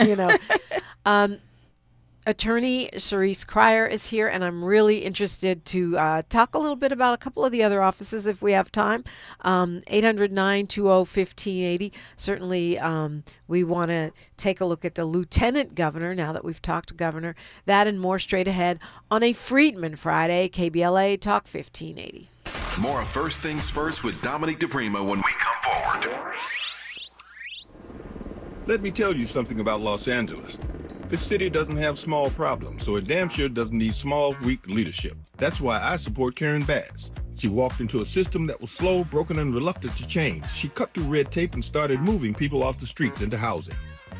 Attorney Cheryce Cryer is here, and I'm really interested to talk a little bit about a couple of the other offices if we have time. 800-920-1580. Certainly, we want to take a look at the Lieutenant Governor now that we've talked to Governor. That and more straight ahead on a Freedman Friday, KBLA Talk 1580. More of First Things First with Dominic DePrima when we come forward. Let me tell you something about Los Angeles. This city doesn't have small problems, so it damn sure doesn't need small, weak leadership. That's why I support Karen Bass. She walked into a system that was slow, broken, and reluctant to change. She cut through red tape and started moving people off the streets into housing.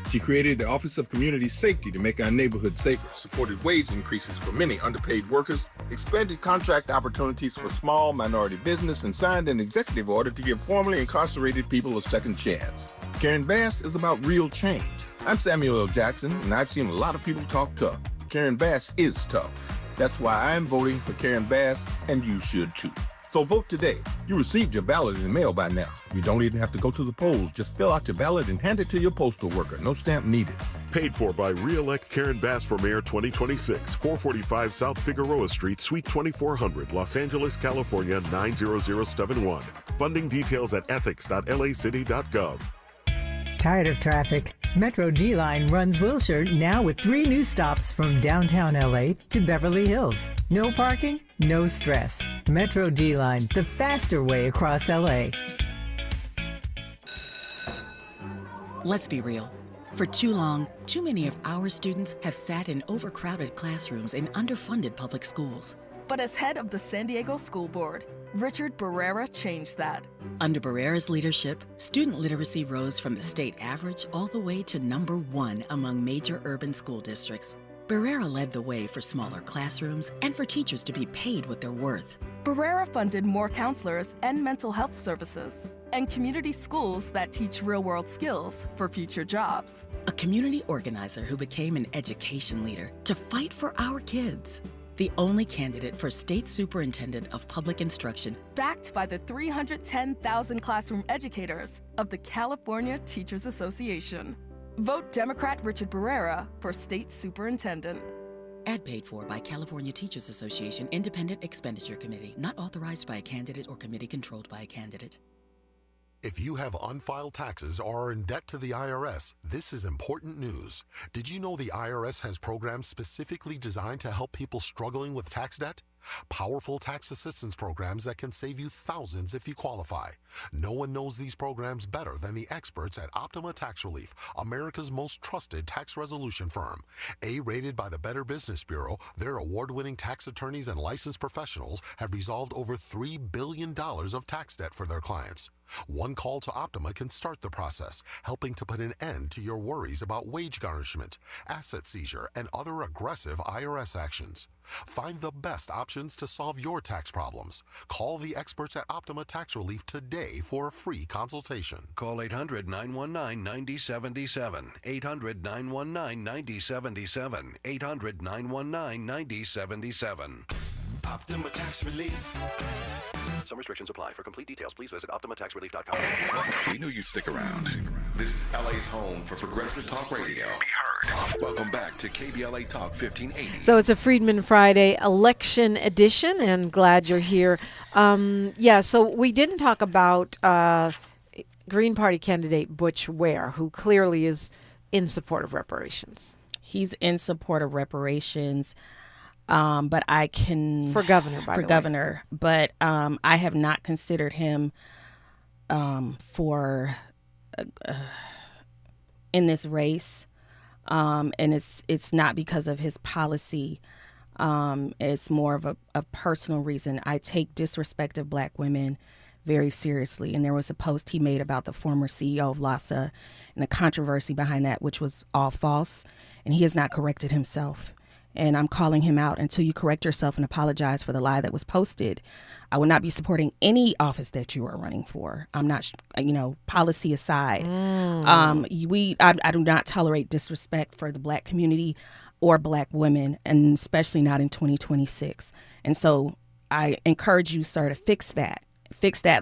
She created the Office of Community Safety to make our neighborhoods safer, supported wage increases for many underpaid workers, expanded contract opportunities for small minority business, and signed an executive order to give formerly incarcerated people a second chance. Karen Bass is about real change. I'm Samuel L. Jackson, and I've seen a lot of people talk tough. Karen Bass is tough. That's why I'm voting for Karen Bass, and you should too. So vote today. You received your ballot in the mail by now. You don't even have to go to the polls. Just fill out your ballot and hand it to your postal worker. No stamp needed. Paid for by Re-elect Karen Bass for Mayor 2026, 445 South Figueroa Street, Suite 2400, Los Angeles, California 90071. Funding details at ethics.lacity.gov. Tired of traffic? Metro D-Line runs Wilshire now with 3 new stops from downtown LA to Beverly Hills. No parking, no stress. Metro D-Line, the faster way across LA. Let's be real. For too long, too many of our students have sat in overcrowded classrooms in underfunded public schools. But as head of the San Diego School Board, Richard Barrera changed that. Under Barrera's leadership, student literacy rose from the state average all the way to #1 among major urban school districts. Barrera led the way for smaller classrooms and for teachers to be paid what they're worth. Barrera funded more counselors and mental health services, and community schools that teach real-world skills for future jobs. A community organizer who became an education leader to fight for our kids. The only candidate for State Superintendent of Public Instruction. Backed by the 310,000 classroom educators of the California Teachers Association. Vote Democrat Richard Barrera for State Superintendent. Ad paid for by California Teachers Association Independent Expenditure Committee, not authorized by a candidate or committee controlled by a candidate. If you have unfiled taxes or are in debt to the IRS, this is important news. Did you know the IRS has programs specifically designed to help people struggling with tax debt? Powerful tax assistance programs that can save you thousands if you qualify. No one knows these programs better than the experts at Optima Tax Relief, America's most trusted tax resolution firm. A-rated by the Better Business Bureau, their award-winning tax attorneys and licensed professionals have resolved over $3 billion of tax debt for their clients. One call to Optima can start the process, helping to put an end to your worries about wage garnishment, asset seizure, and other aggressive IRS actions. Find the best options to solve your tax problems. Call the experts at Optima Tax Relief today for a free consultation. Call 800-919-9077. 800-919-9077. 800-919-9077. Optima Tax Relief. Some restrictions apply. For complete details, please visit OptimaTaxRelief.com. We knew you'd stick around. This is LA's home for progressive talk radio. Be heard. Welcome back to KBLA Talk 1580. So it's a Freedman Friday election edition, and glad you're here. So we didn't talk about Green Party candidate Butch Ware, who clearly is in support of reparations. He's in support of reparations. But I can for governor, by the way. Governor, but I have not considered him for in this race, and it's not because of his policy. It's more of a personal reason. I take disrespect of Black women very seriously, and there was a post he made about the former CEO of LASA and the controversy behind that, which was all false, and he has not corrected himself. And I'm calling him out until you correct yourself and apologize for the lie that was posted. I will not be supporting any office that you are running for. I'm not, policy aside. I do not tolerate disrespect for the Black community or Black women, and especially not in 2026. And so I encourage you, sir, to fix that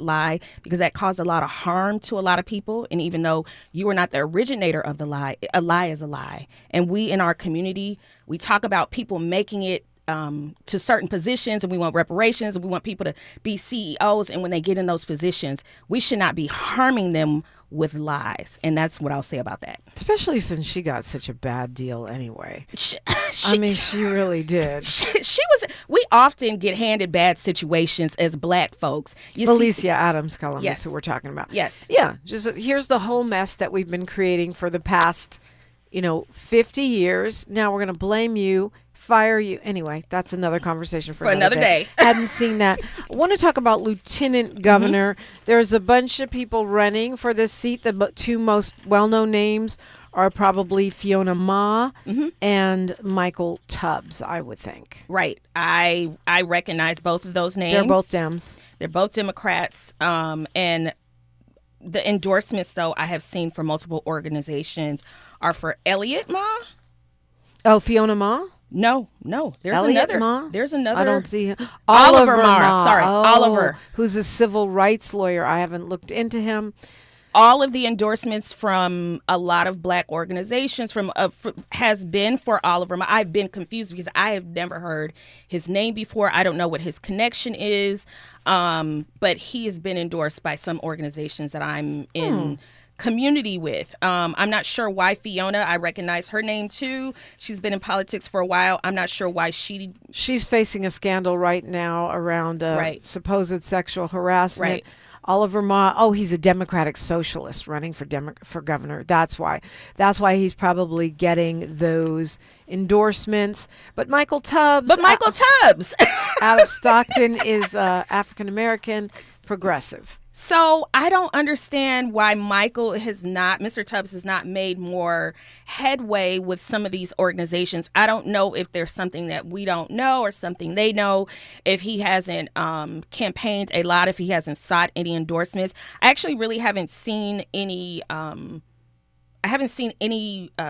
lie, because that caused a lot of harm to a lot of people. And even though you are not the originator of the lie, a lie is a lie. And we in our community, we talk about people making it to certain positions, and we want reparations, and we want people to be CEOs. And when they get in those positions, we should not be harming them with lies. And that's what I'll say about that. Especially since she got such a bad deal anyway. She really did. We often get handed bad situations as Black folks. Alicia Adams columnist, yes, who we're talking about. Yes. Yeah. Just here's the whole mess that we've been creating for the past, 50 years. Now we're going to blame you, fire you. Anyway, that's another conversation for another day. Hadn't seen that. I want to talk about Lieutenant Governor. Mm-hmm. There's a bunch of people running for this seat. The two most well-known names are probably Fiona Ma and Michael Tubbs, I would think. Right. I recognize both of those names. They're both Dems. They're both Democrats. And the endorsements, though, I have seen for multiple organizations are for Elliot Ma. Oh, Fiona Ma? No. There's Elliot another. Ma? There's another. I don't see him. Oliver Ma. Sorry, Oliver. Who's a civil rights lawyer. I haven't looked into him. All of the endorsements from a lot of Black organizations has been for Oliver Ma. I've been confused because I have never heard his name before. I don't know what his connection is, but he has been endorsed by some organizations that I'm in community with. I'm not sure why Fiona. I recognize her name too. She's been in politics for a while. I'm not sure why she's facing a scandal right now around supposed sexual harassment. Right. Oliver Ma, he's a Democratic socialist running for governor. That's why he's probably getting those endorsements. But Michael Tubbs out of Stockton is African American, progressive. So I don't understand why Mr. Tubbs has not made more headway with some of these organizations. I don't know if there's something that we don't know or something they know, if he hasn't campaigned a lot, if he hasn't sought any endorsements. I actually really haven't seen any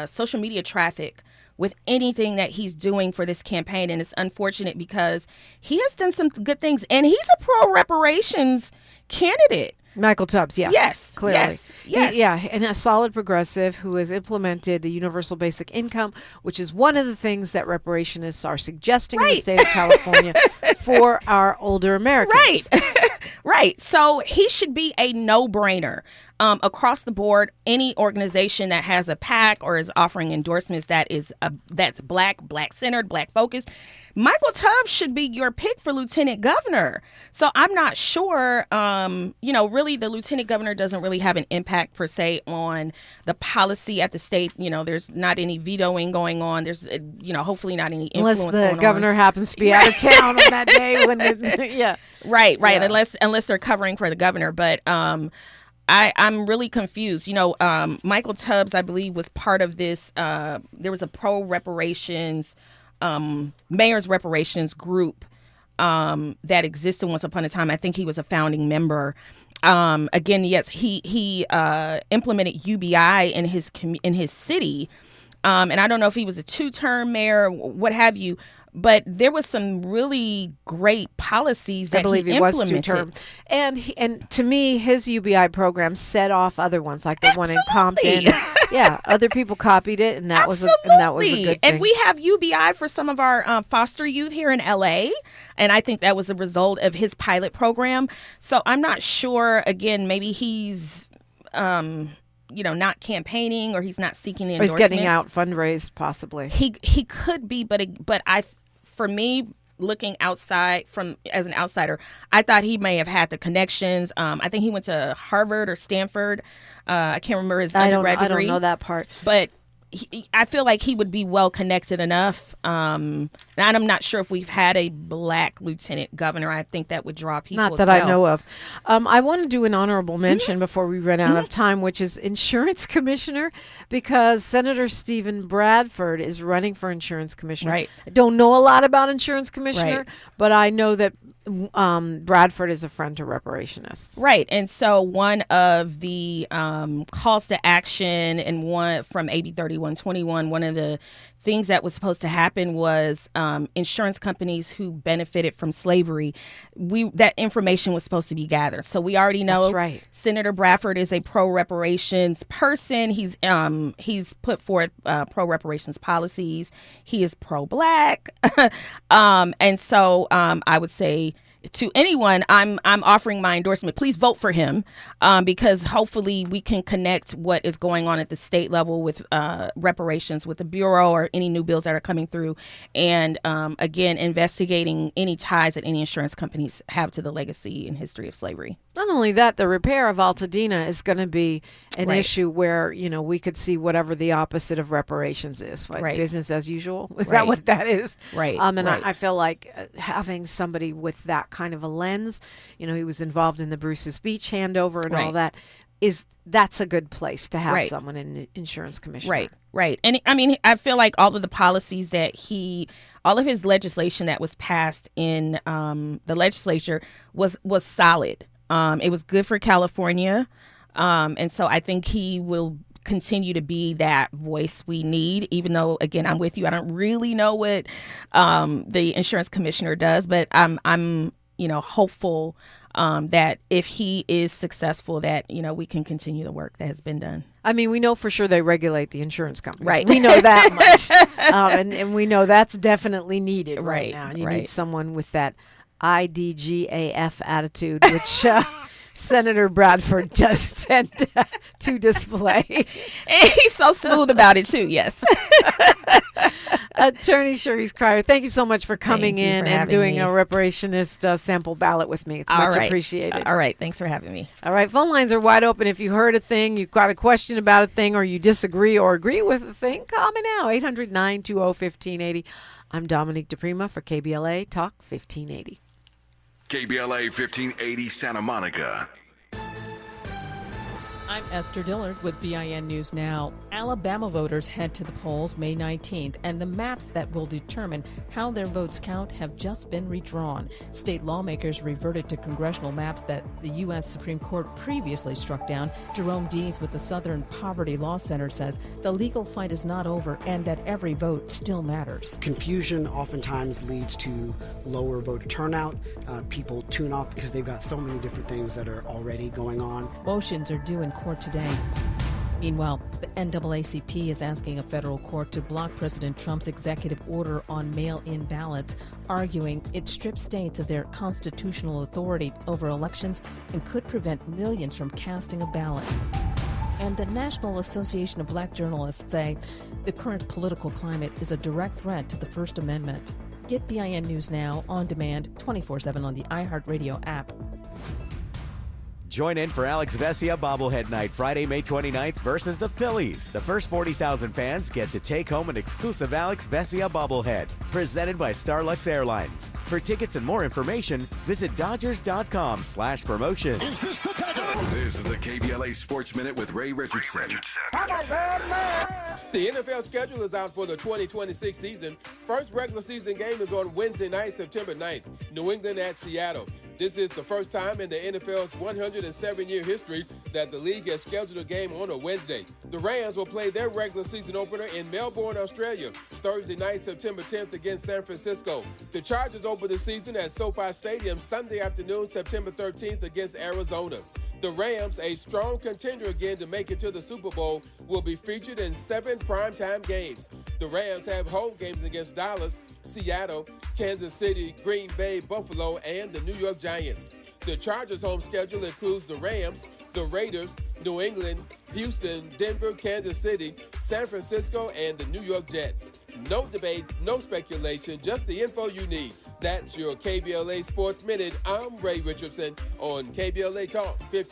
social media traffic with anything that he's doing for this campaign. And it's unfortunate because he has done some good things, and he's a pro-reparations candidate. Michael Tubbs, yeah. Yes. Clearly. Yes. And a solid progressive who has implemented the universal basic income, which is one of the things that reparationists are suggesting in the state of California for our older Americans. Right. Right. So he should be a no-brainer. Across the board, any organization that has a PAC or is offering endorsements that's black-centered, black-focused, Michael Tubbs should be your pick for lieutenant governor. So I'm not sure, really the lieutenant governor doesn't really have an impact per se on the policy at the state. There's not any vetoing going on. There's, hopefully not any influence going on. Unless the governor happens to be out of town on that day. Right. Yeah. Unless they're covering for the governor. But I'm really confused. Michael Tubbs, I believe, was part of this. There was a pro-reparations mayor's reparations group that existed once upon a time. I think he was a founding member. Again, yes, he implemented UBI in his city, and I don't know if he was a 2-term mayor, what have you. But there was some really great policies that he implemented. I believe he was 2-term. And to me, his UBI program set off other ones, like the one in Compton. Yeah, other people copied it, and that was a good thing. And we have UBI for some of our foster youth here in LA, and I think that was a result of his pilot program. So I'm not sure. Again, maybe he's not campaighning, or he's not seeking the endorsements. Or he's getting out fundraised, possibly. He could be, but for me, looking outside as an outsider, I thought he may have had the connections. I think he went to Harvard or Stanford. I can't remember his undergrad degree. I don't know that part. But I feel like he would be well connected enough. And I'm not sure if we've had a black lieutenant governor. I think that would draw people. Not that I know of. I want to do an honorable mention before we run out of time, which is insurance commissioner, because Senator Stephen Bradford is running for insurance commissioner. Right. I don't know a lot about insurance commissioner, but I know that Bradford is a friend to reparationists. Right. And so one of the calls to action and one from AB 3121, one of the things that was supposed to happen was insurance companies who benefited from slavery. That information was supposed to be gathered. So we already know. That's right. Senator Bradford is a pro-reparations person. He's put forth pro-reparations policies. He is pro-black. And so I would say to anyone, I'm offering my endorsement. Please vote for him because hopefully we can connect what is going on at the state level with reparations with the Bureau or any new bills that are coming through. And again, investigating any ties that any insurance companies have to the legacy and history of slavery. Not only that, the repair of Altadena is going to be an issue where, we could see whatever the opposite of reparations is. Like business as usual. Is that what that is? Right. I feel like having somebody with that kind of a lens, he was involved in the Bruce's Beach handover and all that, that's a good place to have someone in insurance commissioner. Right. And I feel like all of the policies that all of his legislation that was passed in the legislature was solid. It was good for California. And so I think he will continue to be that voice we need, even though, again, I'm with you. I don't really know what the insurance commissioner does, but I'm hopeful that if he is successful, that, we can continue the work that has been done. We know for sure they regulate the insurance companies. Right. We know that much. And we know that's definitely needed right now. And you need someone with that IDGAF attitude, which Senator Bradford does tend to display. He's so smooth about it too, yes. Attorney Cheryce Cryer, thank you so much for coming in and doing a reparationist sample ballot with me. It's much appreciated. All right, thanks for having me. All right, phone lines are wide open. If you heard a thing, you've got a question about a thing, or you disagree or agree with a thing, call me now, 800-920-1580. I'm Dominique DePrima for KBLA Talk 1580. KBLA 1580 Santa Monica. I'm Esther Dillard with BIN News Now. Alabama voters head to the polls May 19th, and the maps that will determine how their votes count have just been redrawn. State lawmakers reverted to congressional maps that the U.S. Supreme Court previously struck down. Jerome Dees with the Southern Poverty Law Center says the legal fight is not over and that every vote still matters. Confusion oftentimes leads to lower voter turnout. People tune off because they've got so many different things that are already going on. Motions are due in court today. Meanwhile, the NAACP is asking a federal court to block President Trump's executive order on mail-in ballots, arguing it strips states of their constitutional authority over elections and could prevent millions from casting a ballot. And the National Association of Black Journalists say the current political climate is a direct threat to the First Amendment. Get BIN News Now on demand 24/7 on the iHeartRadio app. Join in for Alex Vesia bobblehead night Friday, May 29th versus the Phillies. The first 40,000 fans get to take home an exclusive Alex Vesia bobblehead presented by Starlux Airlines. For tickets and more information, visit Dodgers.com/promotion. This is the KBLA Sports Minute with Ray Richardson. The NFL schedule is out for the 2026 season. First regular season game is on Wednesday night, September 9th, New England at Seattle. This is the first time in the NFL's 107-year history that the league has scheduled a game on a Wednesday. The Rams will play their regular season opener in Melbourne, Australia, Thursday night, September 10th against San Francisco. The Chargers open the season at SoFi Stadium Sunday afternoon, September 13th against Arizona. The Rams, a strong contender again to make it to the Super Bowl, will be featured in 7 primetime games. The Rams have home games against Dallas, Seattle, Kansas City, Green Bay, Buffalo, and the New York Giants. The Chargers' home schedule includes the Rams, the Raiders, New England, Houston, Denver, Kansas City, San Francisco, and the New York Jets. No debates, no speculation, just the info you need. That's your KBLA Sports Minute. I'm Ray Richardson on KBLA Talk 15.